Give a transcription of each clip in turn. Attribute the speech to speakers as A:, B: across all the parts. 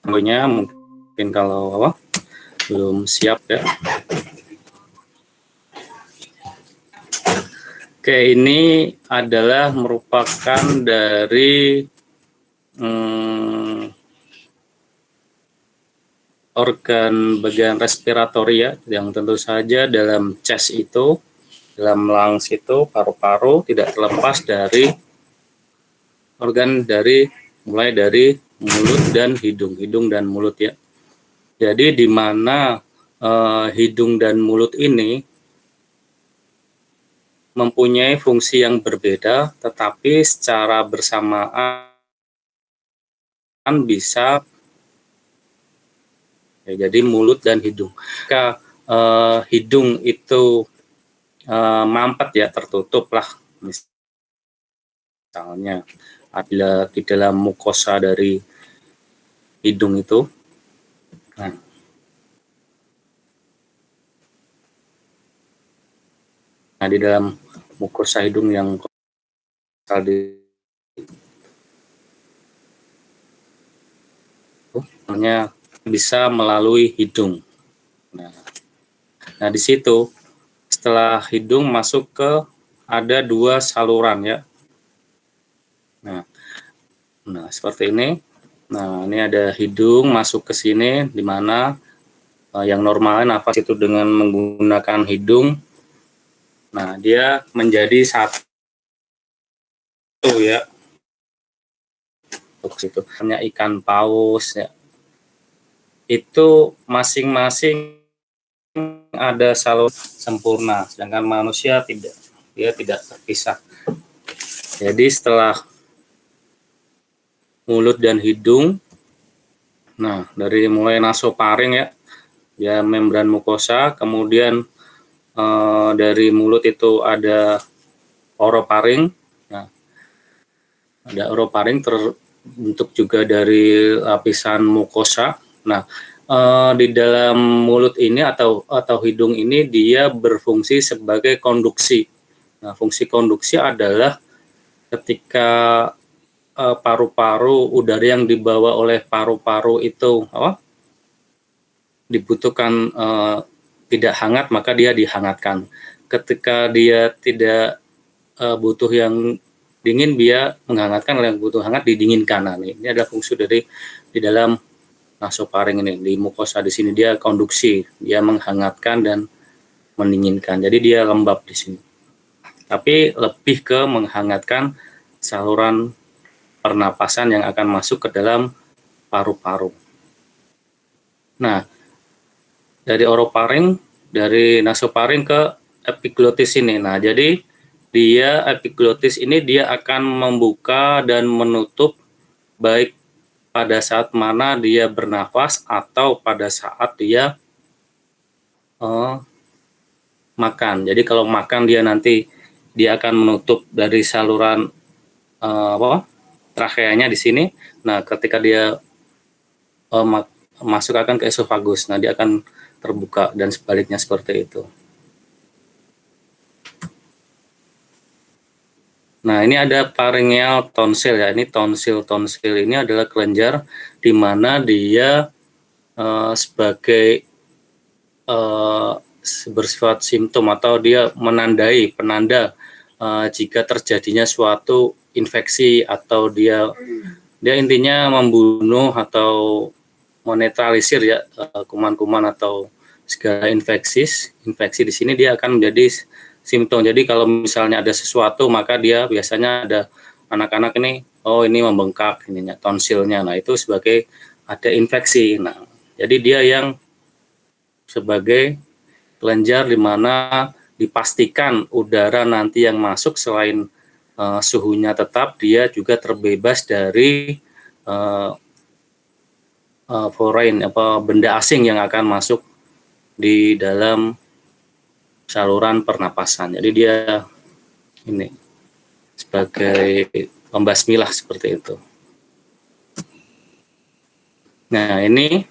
A: Pokoknya mungkin kalau apa belum siap ya. Oke, ini adalah merupakan dari organ bagian respiratori ya, yang tentu saja dalam chest itu, dalam lungs itu, paru-paru tidak terlepas dari organ dari mulai dari mulut dan hidung dan mulut ya. Jadi di mana hidung dan mulut ini mempunyai fungsi yang berbeda, tetapi secara bersamaan bisa ya, jadi mulut dan hidung. Jika hidung itu mampet ya, tertutup lah, misalnya apabila di dalam mukosa dari hidung itu, nah di dalam mukosa hidung yang hanya bisa melalui hidung. Nah di situ setelah hidung masuk ke ada dua saluran ya. Nah seperti ini. Nah ini ada hidung masuk ke sini, di mana yang normalnya nafas itu dengan menggunakan hidung. Nah dia menjadi satu ya. Situ hanya ikan paus ya. Itu masing-masing ada saluran sempurna, sedangkan manusia tidak, dia tidak terpisah. Jadi setelah mulut dan hidung, nah dari mulai nasofaring ya, ya membran mukosa, kemudian dari mulut itu ada orofaring. Nah, ada orofaring terbentuk juga dari lapisan mukosa. Nah, di dalam mulut ini atau hidung ini dia berfungsi sebagai konduksi. Nah, fungsi konduksi adalah ketika paru-paru, udara yang dibawa oleh paru-paru itu dibutuhkan tidak hangat, maka dia dihangatkan. Ketika dia tidak butuh yang dingin, dia menghangatkan. Yang butuh hangat didinginkan. Nah, ini adalah fungsi dari di dalam nasofaring ini. Di mukosa di sini dia konduksi, dia menghangatkan dan mendinginkan. Jadi dia lembab di sini. Tapi lebih ke menghangatkan saluran pernapasan yang akan masuk ke dalam paru-paru. Nah, dari orofaring, dari nasofaring ke epiglotis ini. Nah, jadi dia epiglotis ini dia akan membuka dan menutup baik pada saat mana dia bernafas atau pada saat dia makan. Jadi kalau makan dia nanti dia akan menutup dari saluran trakeanya di sini. Nah, ketika dia masuk akan ke esofagus, nah dia akan terbuka dan sebaliknya seperti itu. Nah, ini ada pharyngeal tonsil ya. Ini tonsil ini adalah kelenjar di mana dia sebagai bersifat simptom atau dia menandai penanda jika terjadinya suatu infeksi atau dia intinya membunuh atau menetralisir ya kuman-kuman atau segala infeksi di sini dia akan menjadi simptom. Jadi kalau misalnya ada sesuatu, maka dia biasanya ada anak-anak ini, oh ini membengkak ininya tonsilnya. Nah, itu sebagai ada infeksi. Nah, jadi dia yang sebagai kelenjar di mana dipastikan udara nanti yang masuk selain suhunya tetap, dia juga terbebas dari foreign benda asing yang akan masuk di dalam saluran pernapasan. Jadi dia ini sebagai pembasmi lah seperti itu. Nah, ini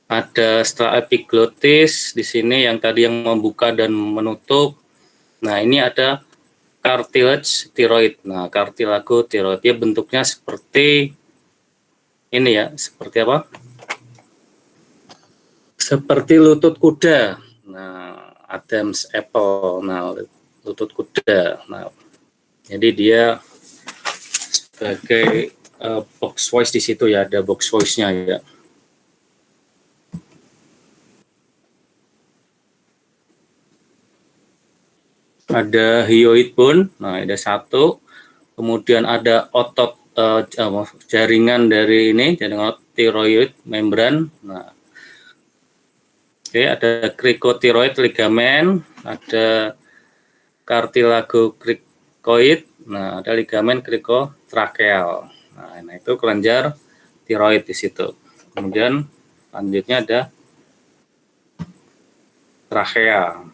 A: ada setelah epiglotis di sini yang tadi yang membuka dan menutup. Nah, ini ada cartilage tiroid. Nah, cartilago tiroid dia bentuknya seperti ini ya, seperti apa? Seperti lutut kuda. Nah, Adam's apple. Nah, lutut kuda. Nah, jadi dia sebagai box voice di situ ya, ada box voice-nya ya. Ada hyoid bone, nah ada satu, kemudian ada otot jaringan dari ini, jaringan tiroid membran. Nah, oke, ada cricotiroid ligamen, ada cartilago cricoid, nah ada ligamen cricotracheal. Nah, itu kelenjar tiroid di situ. Kemudian lanjutnya ada trachea.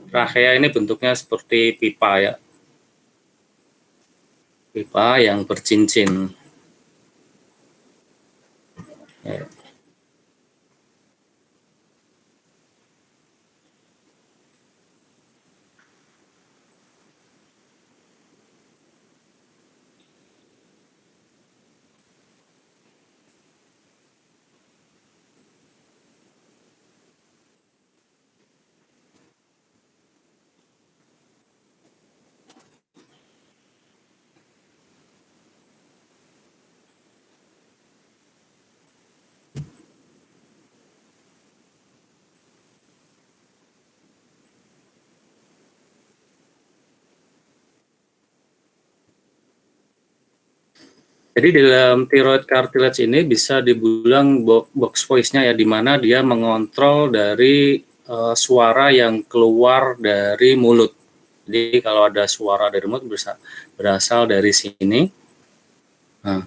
A: Trachea ini bentuknya seperti pipa ya, pipa yang bercincin. Ya. Jadi dalam thyroid cartilage ini bisa dibilang box voice-nya ya, di mana dia mengontrol dari suara yang keluar dari mulut. Jadi kalau ada suara dari mulut berasal dari sini. Nah,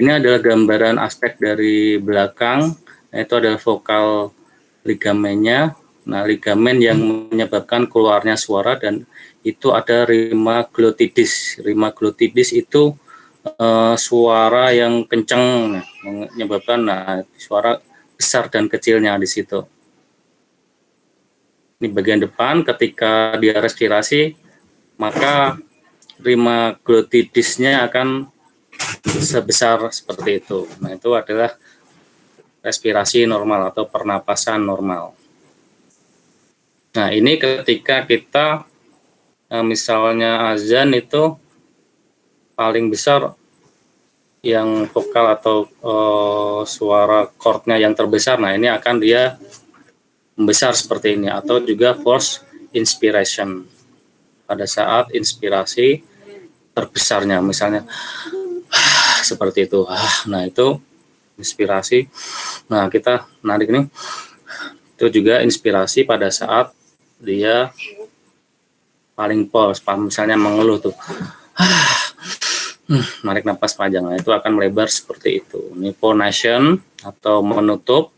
A: ini adalah gambaran aspek dari belakang, yaitu adalah vokal ligamennya. Nah, ligamen yang menyebabkan keluarnya suara, dan itu ada rima glottidis. Rima glottidis itu suara yang kencang, menyebabkan suara besar dan kecilnya di situ. Ini bagian depan, ketika dia respirasi, maka rima glottidisnya akan sebesar seperti itu. Nah, itu adalah respirasi normal atau pernapasan normal. Nah, ini ketika kita misalnya azan itu paling besar yang vokal atau suara chordnya yang terbesar, nah ini akan dia membesar seperti ini, atau juga force inspiration, pada saat inspirasi terbesarnya misalnya seperti itu. Nah, itu inspirasi. Nah, kita narik ini, itu juga inspirasi pada saat dia paling pause, misalnya mengeluh tuh, narik nafas panjang, nah, itu akan melebar seperti itu. Ini phonation atau menutup,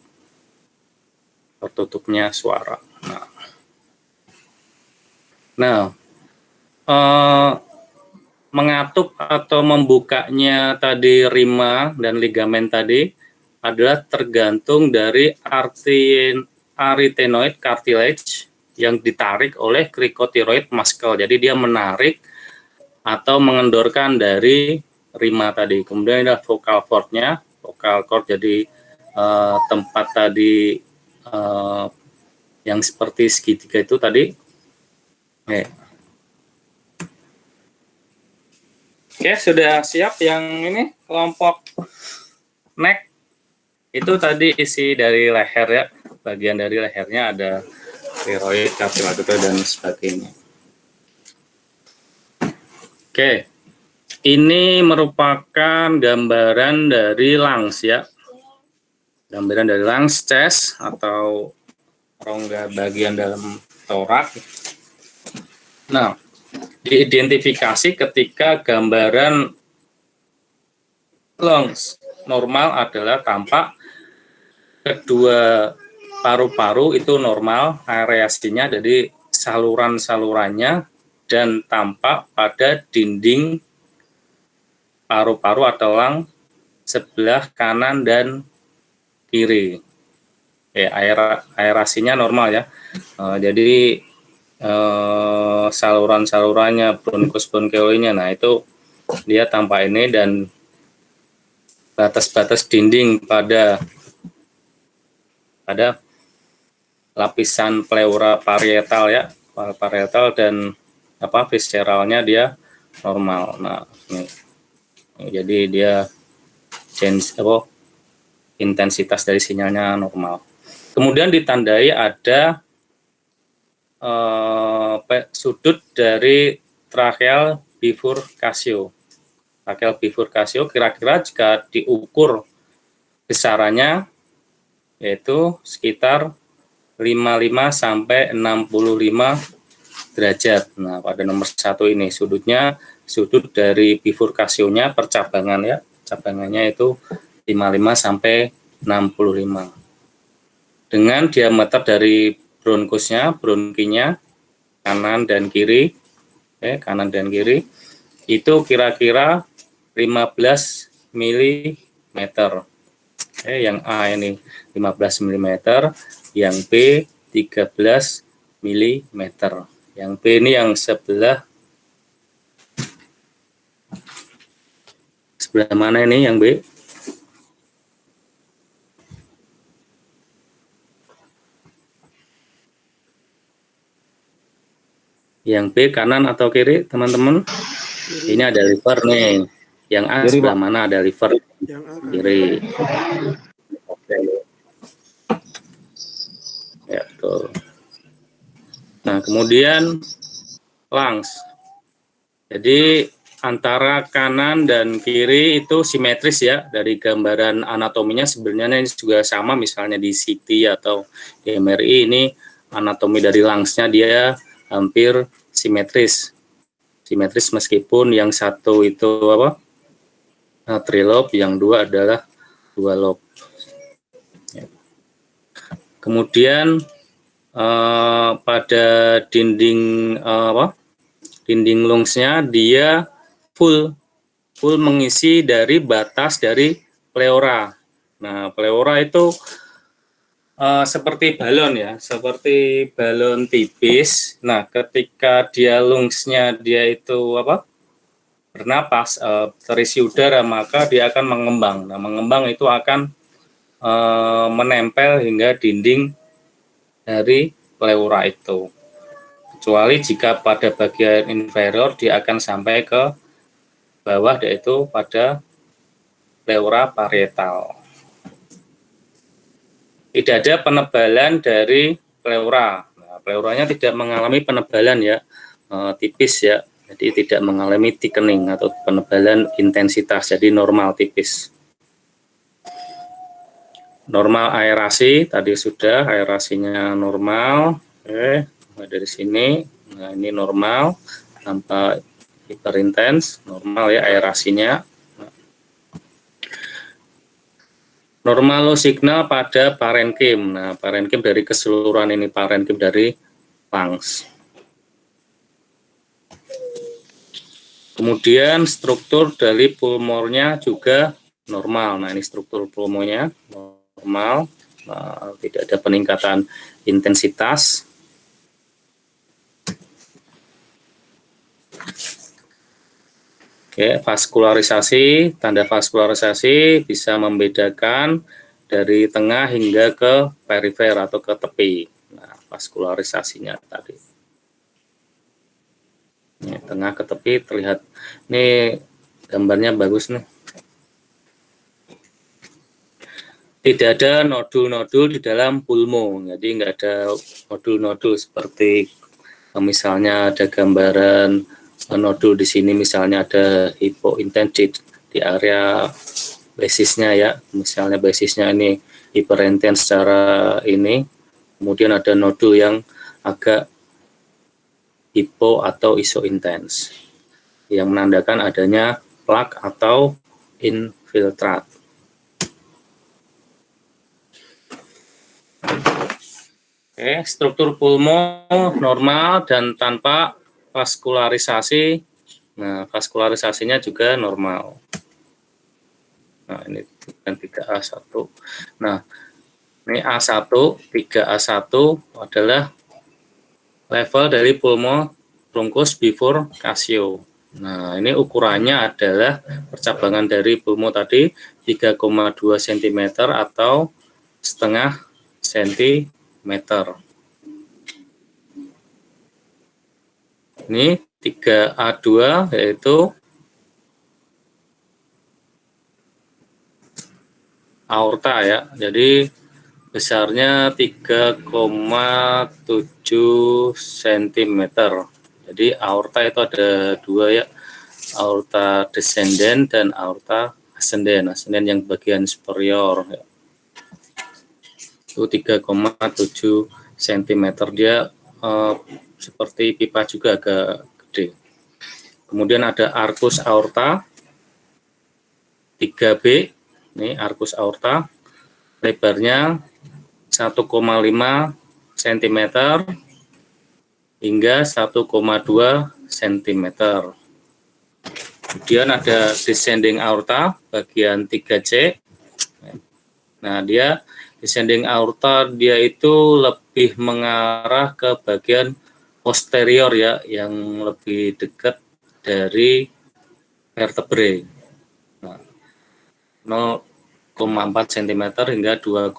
A: tertutupnya suara. Nah, mengatup atau membukanya tadi rima dan ligamen tadi adalah tergantung dari arytenoid cartilage yang ditarik oleh cricotiroid muscle. Jadi dia menarik atau mengendorkan dari rima tadi. Kemudian ada vocal cord-nya, vocal cord jadi tempat tadi yang seperti segitiga itu tadi. Oke, sudah siap yang ini kelompok neck. Itu tadi isi dari leher ya, bagian dari lehernya ada tiroid, cartilage dan sebagainya. Oke, ini merupakan gambaran dari lungs ya, gambaran dari lungs, chest atau rongga bagian dalam torak. Nah, diidentifikasi ketika gambaran lungs normal adalah tampak kedua paru-paru itu normal areasinya, jadi saluran-salurannya, dan tampak pada dinding paru-paru atau lung sebelah kanan dan kiri. Aerasinya normal ya. Jadi saluran-salurannya, bronchus bronchiolinya, nah itu dia tampak ini, dan batas-batas dinding pada lapisan pleura parietal ya, parietal dan visceralnya dia normal. Nah, ini. Jadi dia intensitas dari sinyalnya normal. Kemudian ditandai ada sudut dari tracheal bifurcatio. Tracheal bifurcatio kira-kira jika diukur besarannya yaitu sekitar 55 sampai 65 derajat. Nah, pada nomor 1 ini sudut dari bifurkasionya percabangan ya. Cabangannya itu 55 sampai 65. Dengan diameter dari bronkinya kanan dan kiri itu kira-kira 15 mm. Yang A ini 15 mm, yang B 13 mm. Yang B ini yang sebelah mana ini yang B? Yang B kanan atau kiri, teman-teman? Ini ada liver nih. Yang A kiri, sebelah mana ada liver?
B: Yang A
A: kiri. Oke. Ya, betul. Nah, kemudian lungs. Jadi antara kanan dan kiri itu simetris ya, dari gambaran anatominya sebenarnya ini juga sama, misalnya di CT atau di MRI ini anatomi dari lungsnya dia hampir simetris meskipun yang satu itu trilob, yang dua adalah dua lob. Kemudian pada dinding dinding lungsnya dia full mengisi dari batas dari pleura. Nah, pleura itu seperti balon ya, seperti balon tipis. Nah, ketika dia lungsnya dia itu bernapas, terisi udara, maka dia akan mengembang. Nah, mengembang itu akan menempel hingga dinding dari pleura itu. Kecuali jika pada bagian inferior dia akan sampai ke bawah, yaitu pada pleura parietal. Tidak ada penebalan dari pleura. Nah, pleuranya tidak mengalami penebalan ya, tipis ya. Jadi tidak mengalami thickening atau penebalan intensitas, jadi normal tipis. Normal aerasi, tadi sudah aerasinya normal. Oke, dari sini. Nah, ini normal tanpa hiperintens, normal ya aerasinya. Normal low signal pada parenkim. Nah, parenkim dari keseluruhan ini, parenkim dari lungs. Kemudian struktur dari pulmornya juga normal. Nah, ini struktur pulmonya normal. Nah, tidak ada peningkatan intensitas. Oke, vaskularisasi, tanda vaskularisasi bisa membedakan dari tengah hingga ke perifer atau ke tepi. Nah, vaskularisasinya tadi. Ini tengah ke tepi terlihat. Ini gambarnya bagus nih. Tidak ada nodul-nodul di dalam pulmo, jadi nggak ada nodul-nodul seperti misalnya ada gambaran nodul di sini, misalnya ada hipointensity di area basisnya ya, misalnya basisnya ini hiperintens secara ini, kemudian ada nodul yang agak hipo atau isointens yang menandakan adanya plak atau infiltrat. Oke, struktur pulmo normal dan tanpa vaskularisasi. Nah, vaskularisasinya juga normal. Nah, ini 3A1. Nah, ini A1, 3A1 adalah level dari pulmo bronchus bifurcatio. Nah, ini ukurannya adalah percabangan dari pulmo tadi 3,2 cm atau setengah sentimeter. Ini 3A2 yaitu aorta ya. Jadi besarnya 3,7 cm. Jadi aorta itu ada dua ya, aorta descendent dan aorta ascendent. Ascendent yang bagian superior ya. Itu 3,7 cm. Dia seperti pipa juga, agak gede. Kemudian ada arcus aorta 3B. Ini arcus aorta, lebarnya 1,5 cm hingga 1,2 cm. Kemudian ada descending aorta bagian 3C. Nah, dia descending aorta dia itu lebih mengarah ke bagian posterior ya, yang lebih dekat dari vertebrae. Nah, 0,4 cm hingga 2,5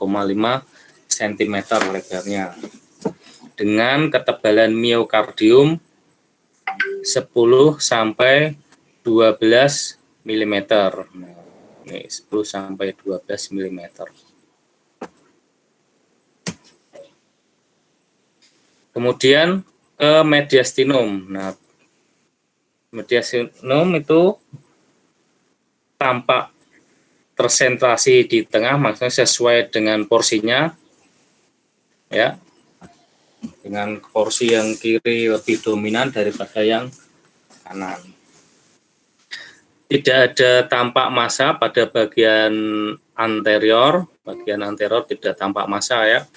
A: cm lebarnya. Dengan ketebalan miokardium 10 sampai 12 mm. Nah, ini 10 sampai 12 mm. Kemudian ke mediastinum. Nah, mediastinum itu tampak tersentrasi di tengah, maksudnya sesuai dengan porsinya ya, dengan porsi yang kiri lebih dominan daripada yang kanan. Tidak ada tampak massa pada bagian anterior tidak tampak massa ya.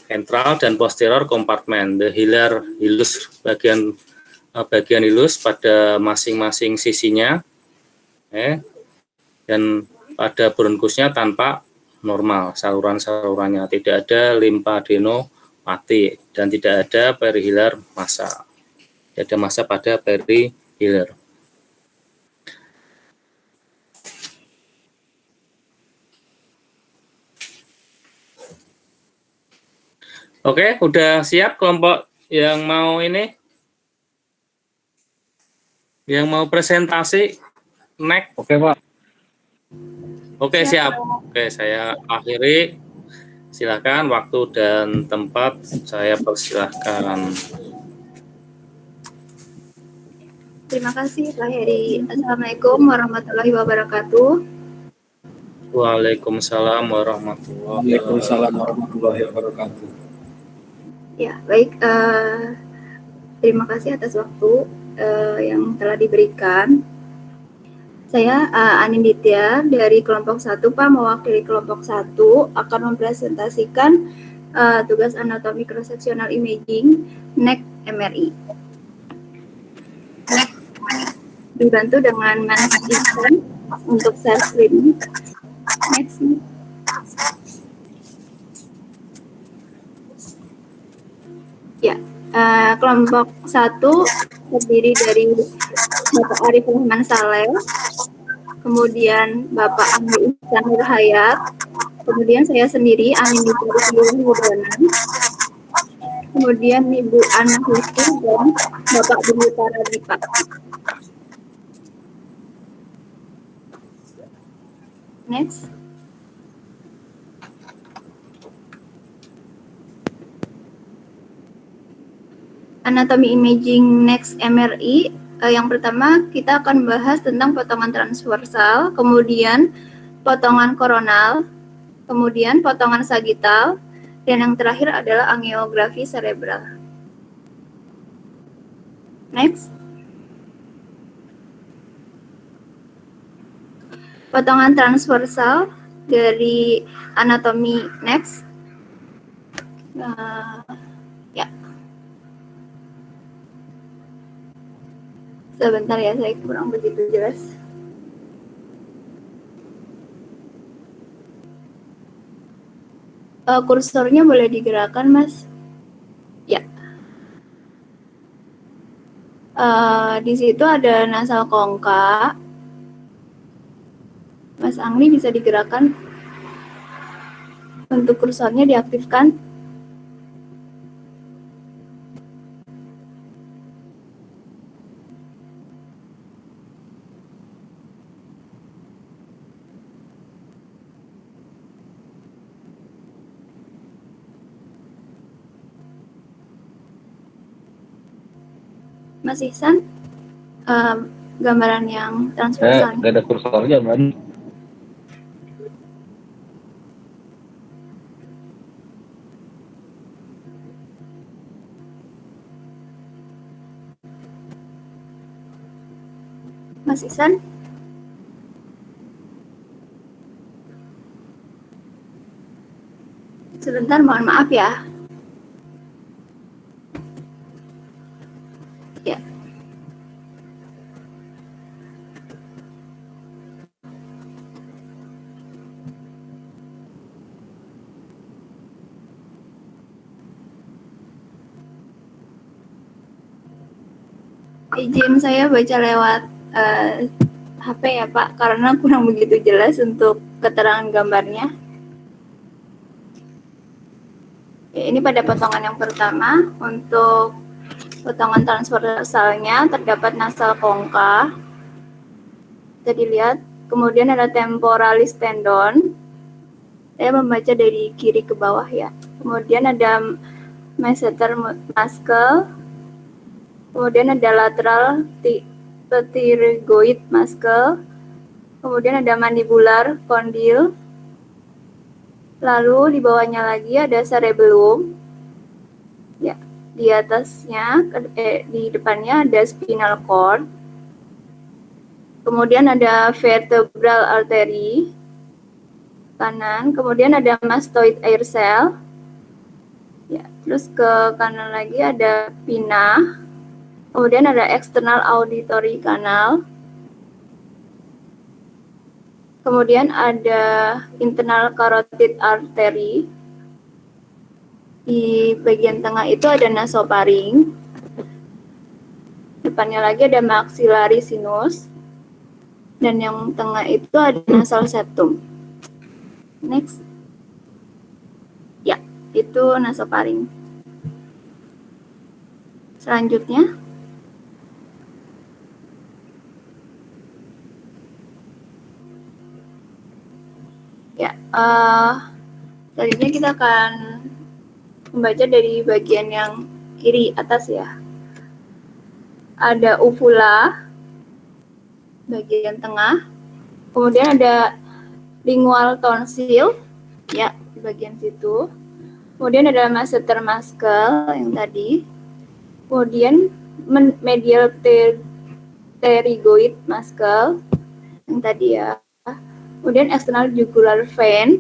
A: Ventral dan posterior kompartemen, the hilar hilus, bagian hilus pada masing-masing sisinya, dan pada bronkusnya tanpa normal, saluran-salurannya tidak ada limfadenopati dan tidak ada perihilar massa. Tidak ada massa pada perihilar. Oke, udah siap kelompok yang mau ini? Yang mau presentasi? Next.
B: Oke, Pak.
A: Oke, siap. Oke, saya akhiri. Silakan waktu dan tempat saya persilahkan.
C: Terima kasih Pak Heri. Assalamualaikum warahmatullahi wabarakatuh.
A: Waalaikumsalam warahmatullahi wabarakatuh.
C: Ya, baik. Terima kasih atas waktu yang telah diberikan. Saya Aninditya dari kelompok 1, Pak, mewakili kelompok 1 akan mempresentasikan tugas anatomi cross-sectional imaging neck MRI. Dibantu dengan assistant untuk share screen. Next. Ya, kelompok 1 terdiri dari Bapak Arif Rahman Saleh, kemudian Bapak Amri Ihsan Nurhayat, kemudian saya sendiri Aninditya Wudana, kemudian Ibu Ana Husni dan Bapak Budi Paradipa. Next. Anatomi imaging next MRI. Yang pertama kita akan membahas tentang potongan transversal, kemudian potongan koronal, kemudian potongan sagital, dan yang terakhir adalah angiografi cerebral. Next. Potongan transversal dari anatomi next. Ya. Sebentar ya, saya kurang begitu jelas. Kursornya boleh digerakkan, Mas? Ya. Di situ ada nasal kongka. Mas Angli bisa digerakkan untuk kursornya diaktifkan. Mas Ihsan, gambaran yang transversal.
A: Nggak ada kursornya, Man.
C: Mas Ihsan? Sebentar, mohon maaf ya. Ya. Izin saya baca lewat HP ya Pak, karena kurang begitu jelas untuk keterangan gambarnya. Ya, ini pada potongan yang pertama, untuk potongan transversalnya terdapat nasal kongka. Bisa dilihat, kemudian ada temporalis tendon. Saya membaca dari kiri ke bawah ya. Kemudian ada masseter muscle. Kemudian ada lateral pterygoid muscle. Kemudian ada mandibular condyle. Lalu di bawahnya lagi ada cerebellum. Ya, di atasnya, di depannya ada spinal cord. Kemudian ada vertebral artery kanan. Kemudian ada mastoid air cell. Ya, terus ke kanan lagi ada pinna. Kemudian ada external auditory canal. Kemudian ada internal carotid artery. Di bagian tengah itu ada nasofaring. Depannya lagi ada maxillary sinus. Dan yang tengah itu ada nasal septum. Next. Ya, itu nasofaring. Selanjutnya. Ya, selanjutnya kita akan membaca dari bagian yang kiri atas ya. Ada uvula, bagian tengah. Kemudian ada lingual tonsil, ya, di bagian situ. Kemudian ada masseter muscle yang tadi. Kemudian medial pterygoid muscle yang tadi ya. Kemudian external jugular vein.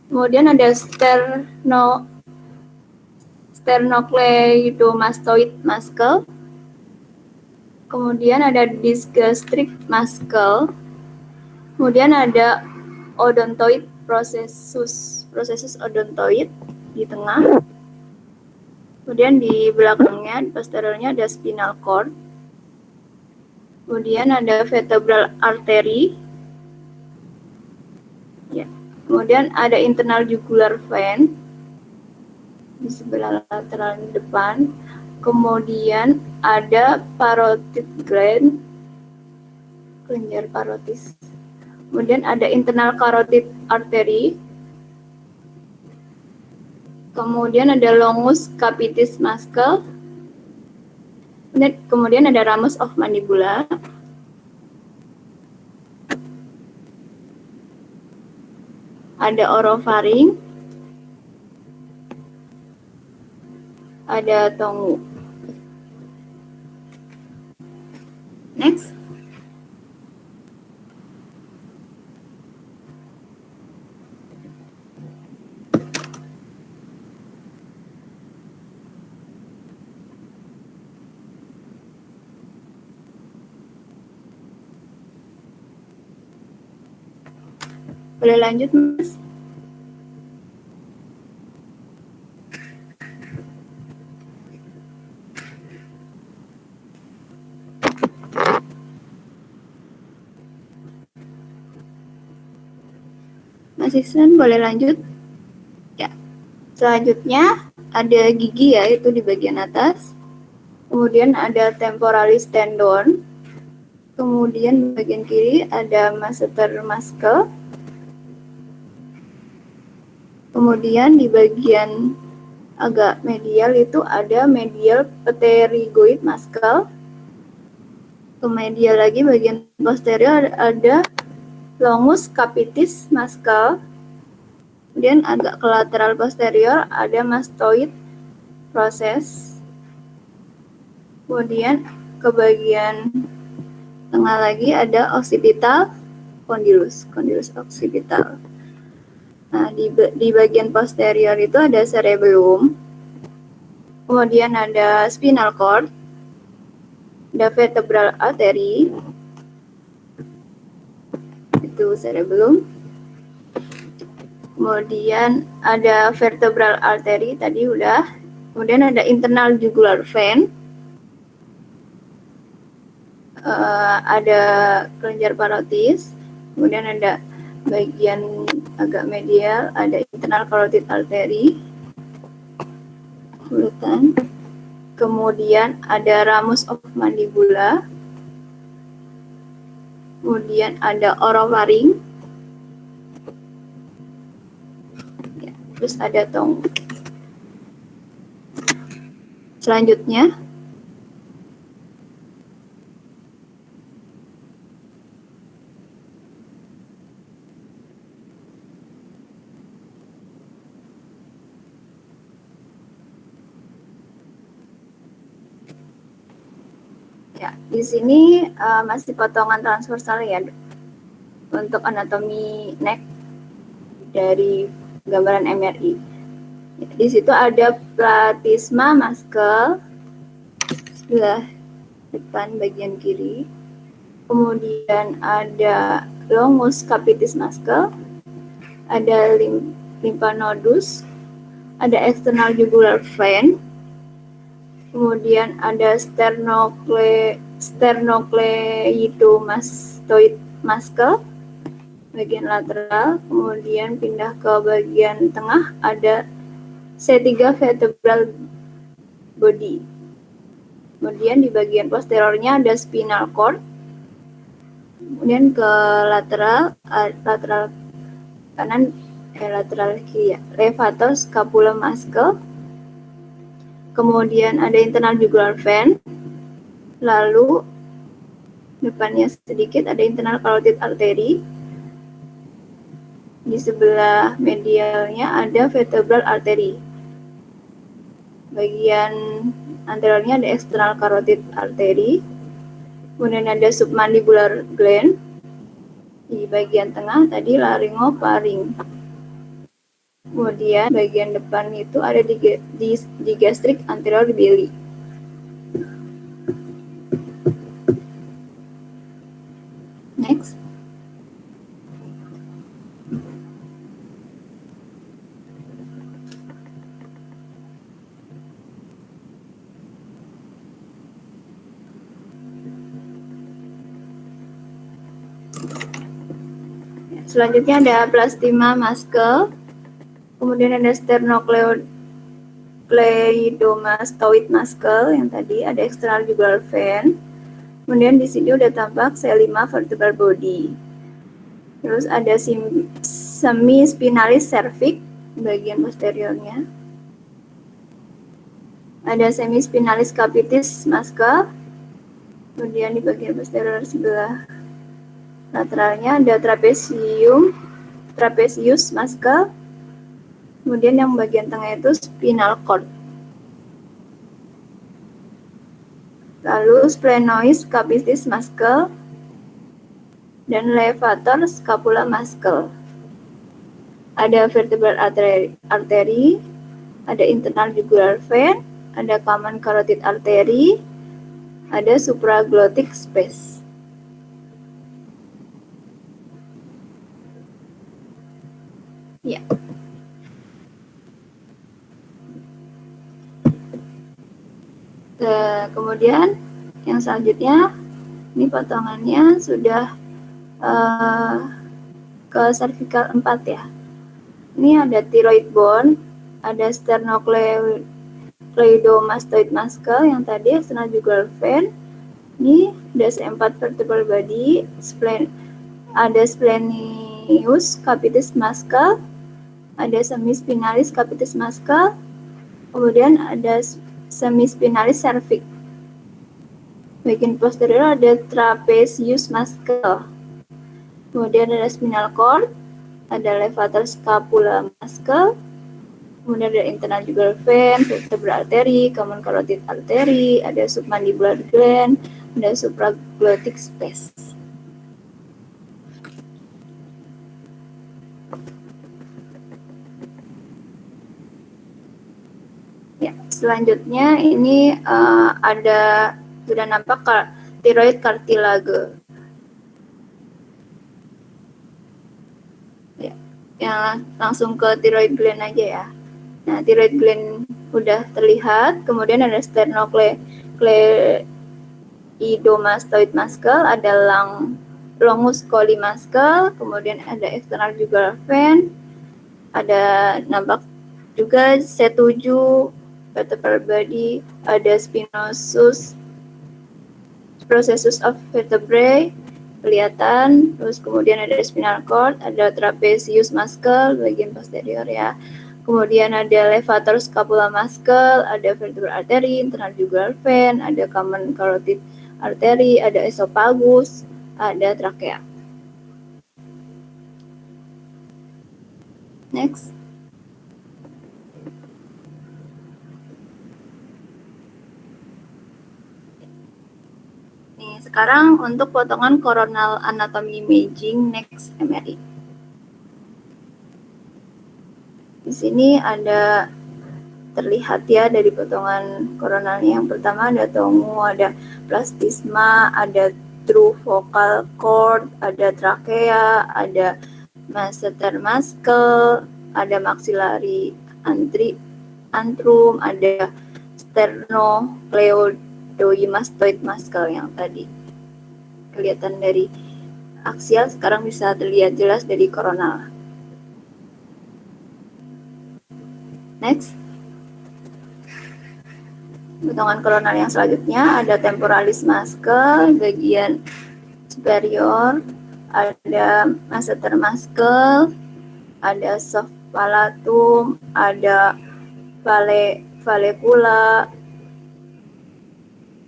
C: Kemudian ada sternocleidomastoid muscle. Kemudian ada disgastric muscle. Kemudian ada odontoid processus odontoid di tengah. Kemudian di belakangnya, di posteriornya ada spinal cord. Kemudian ada vertebral artery. Ya. Kemudian ada internal jugular vein di sebelah lateral depan. Kemudian ada parotid gland, kelenjar parotis. Kemudian ada internal carotid artery. Kemudian ada longus capitis muscle. Kemudian ada ramus of mandibula. Ada orofaring. Ada tongu. Next. Boleh lanjut, Mas? Asisten boleh lanjut. Ya. Selanjutnya ada gigi ya, itu di bagian atas. Kemudian ada temporalis tendon. Kemudian di bagian kiri ada masseter muscle. Kemudian di bagian agak medial itu ada medial pterygoid muscle. Ke medial lagi bagian posterior ada longus capitis muscle. Kemudian agak ke lateral posterior ada mastoid process. Kemudian ke bagian tengah lagi ada occipital condylus occipital. Nah, di bagian posterior itu ada cerebellum. Kemudian ada spinal cord, ada vertebral artery, itu cerebellum. Kemudian ada vertebral artery tadi udah. Kemudian ada internal jugular vein. Ada kelenjar parotis. Kemudian ada bagian agak medial, ada internal carotid artery. Urutan. Kemudian ada ramus of mandibula. Kemudian ada oropharynx. Ya, terus ada tong. Selanjutnya ya, di sini masih potongan transversal ya untuk anatomi neck dari gambaran MRI. Di situ ada platysma muscle sebelah depan bagian kiri. Kemudian ada longus capitis muscle, ada lymphanodus, ada external jugular vein. Kemudian ada sternocleidomastoid muscle bagian lateral. Kemudian pindah ke bagian tengah ada C3 vertebral body. Kemudian di bagian posteriornya ada spinal cord. Kemudian ke lateral kanan lateral kiri ya, levator scapula muscle. Kemudian ada internal jugular vein. Lalu depannya sedikit ada internal carotid artery. Di sebelah medialnya ada vertebral artery. Bagian anteriornya ada external carotid artery. Kemudian ada submandibular gland. Di bagian tengah tadi laryngopharynx. Kemudian bagian depan itu ada di gastric anterior belly. Next. Selanjutnya ada plastima muscle. Kemudian ada sternocleidomastoid muscle yang tadi, ada external jugular vein. Kemudian di sini udah tampak C5 vertebral body. Terus ada semispinalis cervix bagian posteriornya. Ada semispinalis capitis muscle. Kemudian di bagian posterior sebelah lateralnya ada trapezius muscle. Kemudian yang bagian tengah itu spinal cord. Lalu splenoid capitis muscle dan levator scapula muscle. Ada vertebral artery, ada internal jugular vein, ada common carotid artery, ada supraglottic space. Ya. Kemudian yang selanjutnya ini potongannya sudah ke cervical 4 ya. Ini ada thyroid bone, ada sternocleidomastoid muscle yang tadi external jugular vein. Ini ada C4 vertebral body, ada splenius capitis muscle, ada semispinalis capitis muscle, kemudian ada semispinalis cervix. Bagian posterior ada trapezius muscle. Kemudian ada spinal cord, ada levator scapula muscle, kemudian ada internal jugular vein, vertebral artery, common carotid artery, ada submandibular gland, ada supraglottic space. Ya, selanjutnya ini ada sudah nampak thyroid cartilage. Ya, yang langsung ke thyroid gland aja ya. Nah, thyroid gland udah terlihat, kemudian ada sternocleidomastoid muscle, ada longus coli muscle, kemudian ada external jugular vein, ada nampak juga C7 vertebral body, ada spinosus, processus of vertebrae kelihatan, terus kemudian ada spinal cord, ada trapezius muscle bagian posterior ya. Kemudian ada levator scapula muscle, ada vertebral artery, internal jugular vein, ada common carotid artery, ada esophagus, ada trachea. Next. Nih, sekarang untuk potongan coronal anatomy imaging next MRI. Di sini ada terlihat ya dari potongan koronalnya. Yang pertama ada tongu, ada plastisma, ada true vocal cord, ada trachea, ada masseter muscle, ada maxillary antrum, ada sternocleidomastoid muscle yang tadi kelihatan dari aksial, sekarang bisa terlihat jelas dari koronal. Next. Potongan koronal yang selanjutnya ada temporalis muscle bagian superior, ada masseter muscle, ada soft palatum, ada vallecula,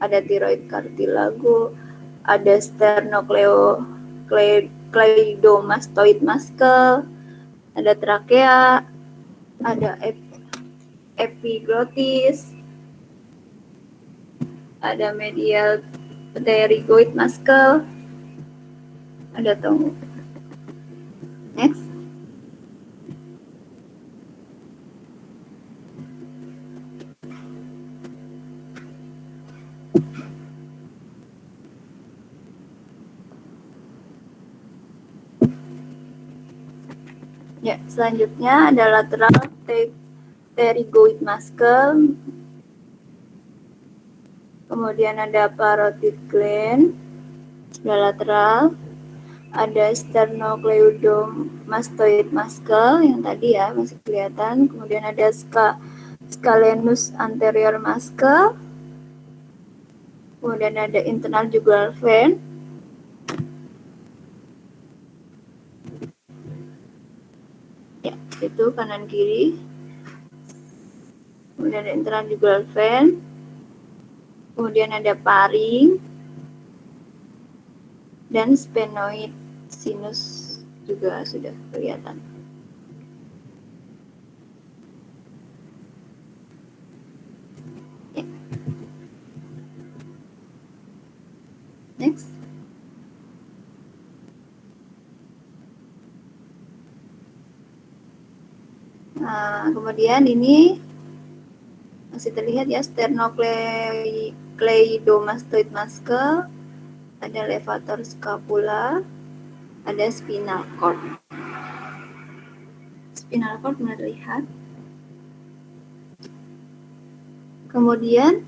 C: ada thyroid cartilage, ada sternocleidomastoid muscle, ada trachea, ada epiglottis, ada medial pterygoid muscle, ada tongu. Next. Ya, selanjutnya ada lateral pterygoid muscle, kemudian ada parotid gland sebelah lateral, ada sternocleidomastoid muscle yang tadi ya masih kelihatan, kemudian ada scalenus anterior muscle, kemudian ada internal jugular vein, ya itu kanan kiri, kemudian ada internal jugular vein, kemudian ada paring dan sphenoid sinus juga sudah kelihatan. Ya. Next. Nah, kemudian ini masih terlihat ya sternocleidomastoid muscle, ada levator scapula, ada spinal cord. Spinal cord mulai terlihat. Kemudian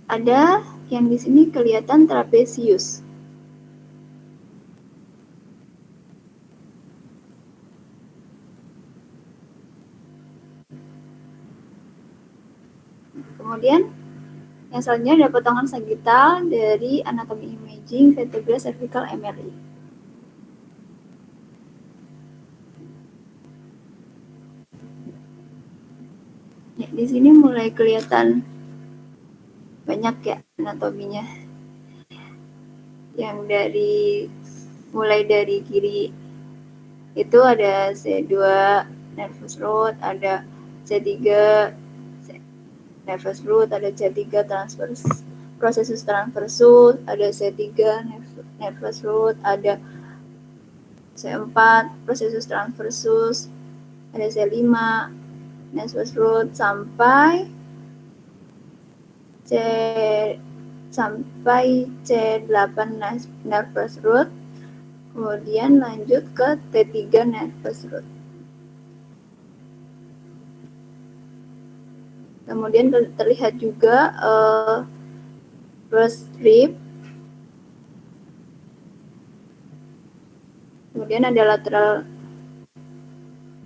C: ada yang di sini kelihatan trapezius. Kemudian yang selanjutnya ada potongan sagittal dari anatomi imaging vertebra cervical MRI. Ya, di sini mulai kelihatan banyak ya anatominya. Yang mulai dari kiri itu ada C2 nervous root, ada C3 nervous root, ada C3 processus transversus, ada C3 nervous root, ada C4 processus transversus, ada C5 nervous root sampai C8 nervous root, kemudian lanjut ke T3 nervous root. Kemudian terlihat juga first rib, kemudian ada lateral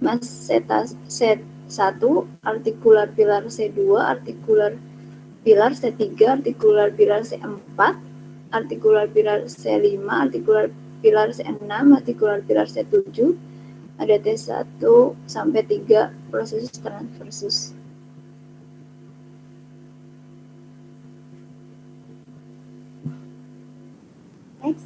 C: masseter C1, artikular pilar C2, artikular pilar C3, artikular pilar C4, artikular pilar C5, artikular pilar C6, artikular pilar C7, ada T1 sampai 3 proses transversus. Next.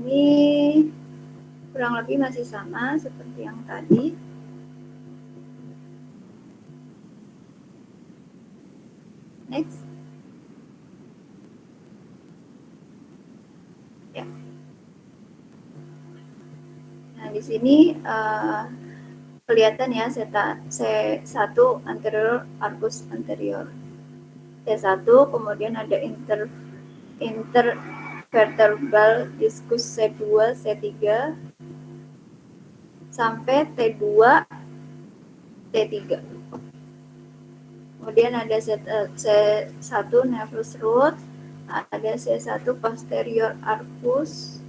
C: Ini kurang lebih masih sama seperti yang tadi. Next. Ya. Nah, di sini kelihatan ya C1 anterior arcus anterior. C1, kemudian ada intervertebral discus C2, C3 sampai T2, T3. Kemudian ada C1 nervous root, ada C1 posterior arcus,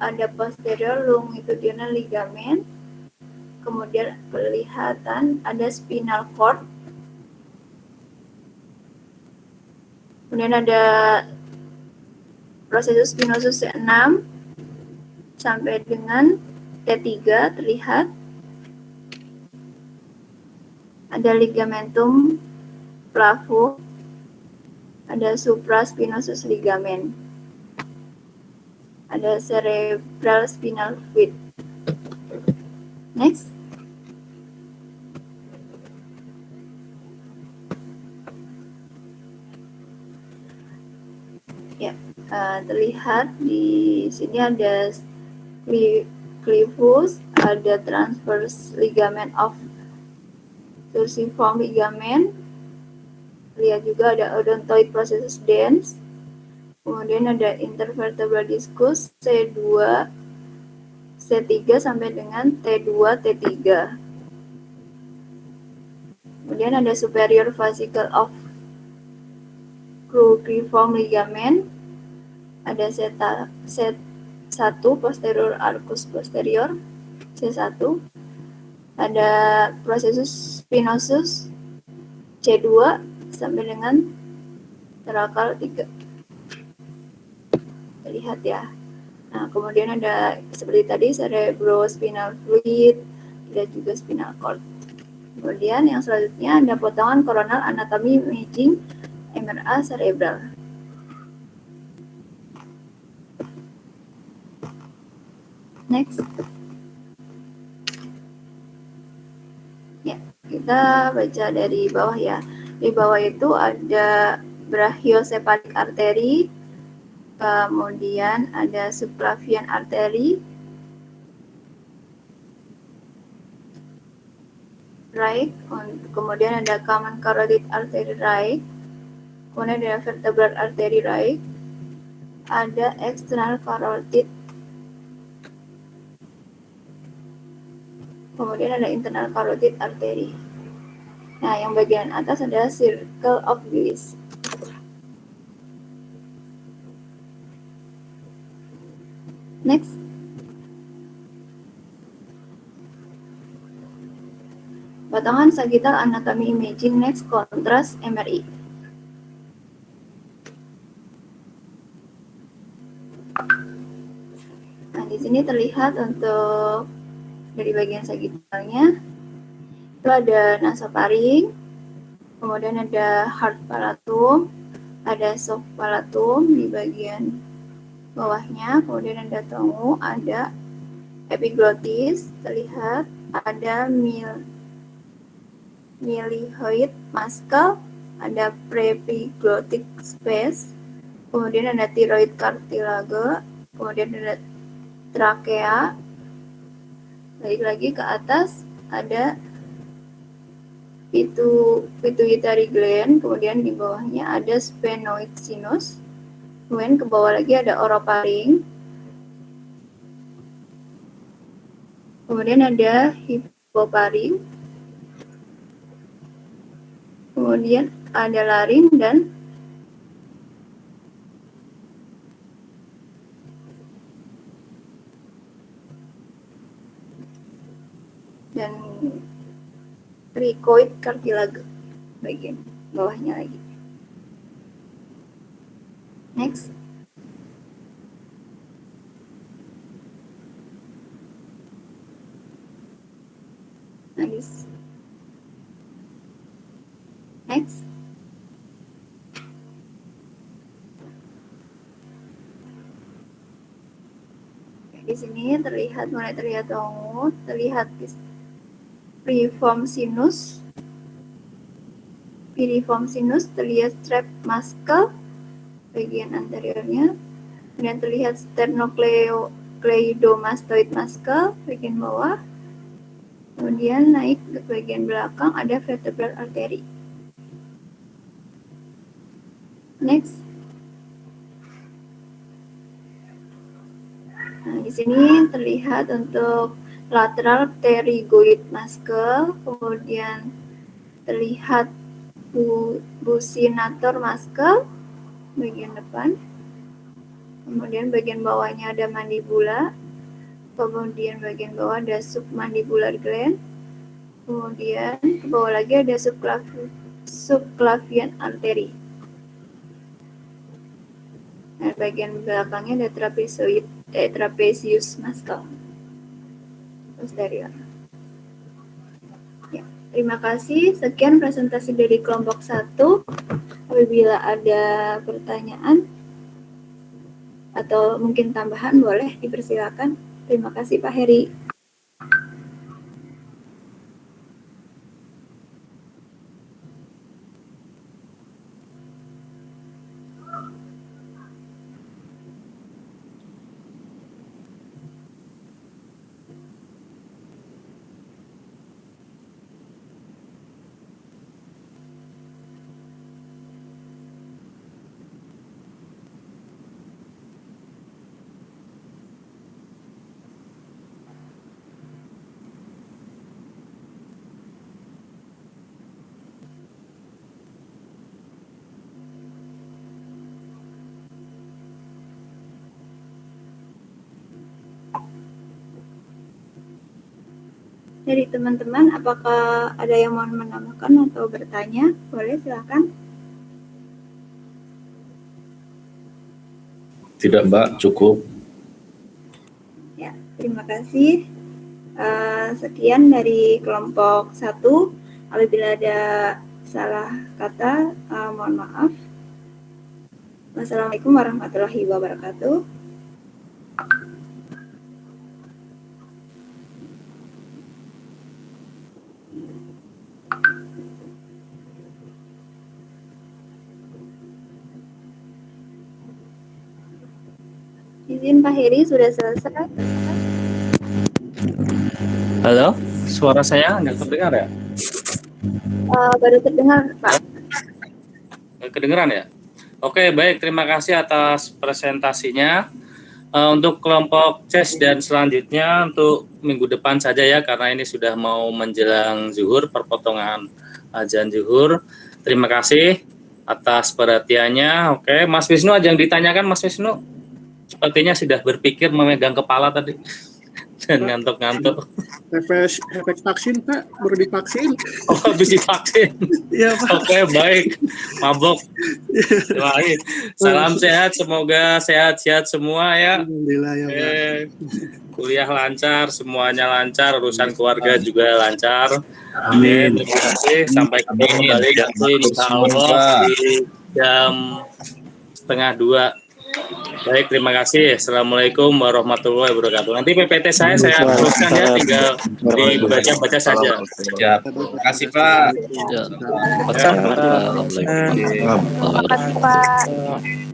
C: ada posterior longitudinal ligament, kemudian kelihatan ada spinal cord, kemudian ada processus spinosus C6 sampai dengan T3 terlihat, ada ligamentum flavum, ada supraspinosus ligament, ada cerebral spinal fluid. Next. Ya, terlihat di sini ada clefus, ada transverse ligament of turciform ligament, lihat juga ada odontoid processus dens, kemudian ada intervertebral discus C2, C3 sampai dengan T2, T3. Kemudian ada superior fascicle of cruciform ligament, ada C1 posterior arcus posterior, C1, ada processus spinosus C2 sampai dengan terakal 3. Terlihat ya. Nah, kemudian ada seperti tadi cerebrospinal fluid, ada juga spinal cord. Kemudian yang selanjutnya ada potongan koronal anatomi imaging MRA cerebral. Next. Ya, kita baca dari bawah ya. Di bawah itu ada brachiocephalic artery, kemudian ada subclavian artery, right, kemudian ada common carotid artery right, kemudian ada vertebral artery right, ada external carotid, kemudian ada internal carotid artery. Nah, yang bagian atas adalah circle of Willis. Next. Potongan sagittal anatomy imaging next contrast MRI. Nah, di sini terlihat untuk dari bagian sagittalnya itu ada nasofaring, kemudian ada hard palatum, ada soft palatum di bagian bawahnya, kemudian ada tongu, ada epiglottis, terlihat ada milioid muscle, ada preepiglottic space, kemudian ada thyroid cartilage, kemudian ada trakea, balik lagi ke atas ada pituitary gland, kemudian di bawahnya ada sphenoid sinus, kemudian ke bawah lagi ada orofaring, kemudian ada hipofaring, kemudian ada laring dan cricoid cartilage bagian bawahnya lagi. Next. Next. Di sini mulai terlihat tongu, terlihat piriform sinus, terlihat strap muscle bagian anteriornya, kemudian terlihat sternocleidomastoid muscle bagian bawah, kemudian naik ke bagian belakang ada vertebral artery. Next. Nah, di sini terlihat untuk lateral pterygoid muscle, kemudian terlihat buccinator muscle bagian depan, kemudian bagian bawahnya ada mandibula, kemudian bagian bawah ada submandibular gland, kemudian ke bawah lagi ada subclavian artery. Nah, bagian belakangnya ada trapezius muscle posterior. Ya, terima kasih. Sekian presentasi dari kelompok 1. Apabila ada pertanyaan atau mungkin tambahan boleh dipersilakan. Terima kasih Pak Heri. Dari teman-teman, apakah ada yang mau menambahkan atau bertanya? Boleh, silakan.
B: Tidak, Mbak, cukup.
C: Ya, terima kasih. Sekian dari kelompok 1. Apabila ada salah kata, mohon maaf. Wassalamualaikum warahmatullahi wabarakatuh. Izin Pak Heri, sudah selesai.
A: Halo, suara saya nggak terdengar ya?
C: Baru terdengar, Pak.
A: Kedengeran ya? Oke, baik. Terima kasih atas presentasinya. Untuk kelompok CES dan selanjutnya untuk minggu depan saja ya, karena ini sudah mau menjelang zuhur, perpotongan azan zuhur. Terima kasih atas perhatiannya. Oke, Mas Wisnu, ada yang ditanyakan Mas Wisnu? sepertinya sudah berpikir memegang kepala tadi dan ngantuk-ngantuk.
B: Efek vaksin Pak, baru divaksin.
A: Oh, habis divaksin.
B: Iya Pak.
A: Oke, baik. Mabok. Baik. Salam sehat, semoga sehat-sehat semua ya.
B: Alhamdulillah ya Pak.
A: Kuliah lancar, semuanya lancar, urusan keluarga juga lancar. Amin. Terima kasih. Sampai ketemu kembali nanti insya Allah di jam 1:30. Baik, terima kasih. Assalamualaikum warahmatullahi wabarakatuh. Nanti PPT saya teruskan ya, tinggal dibaca-baca saja.
D: Ya, terima kasih Pak.
E: Ya. Terima kasih Pak.
F: Terima kasih Pak.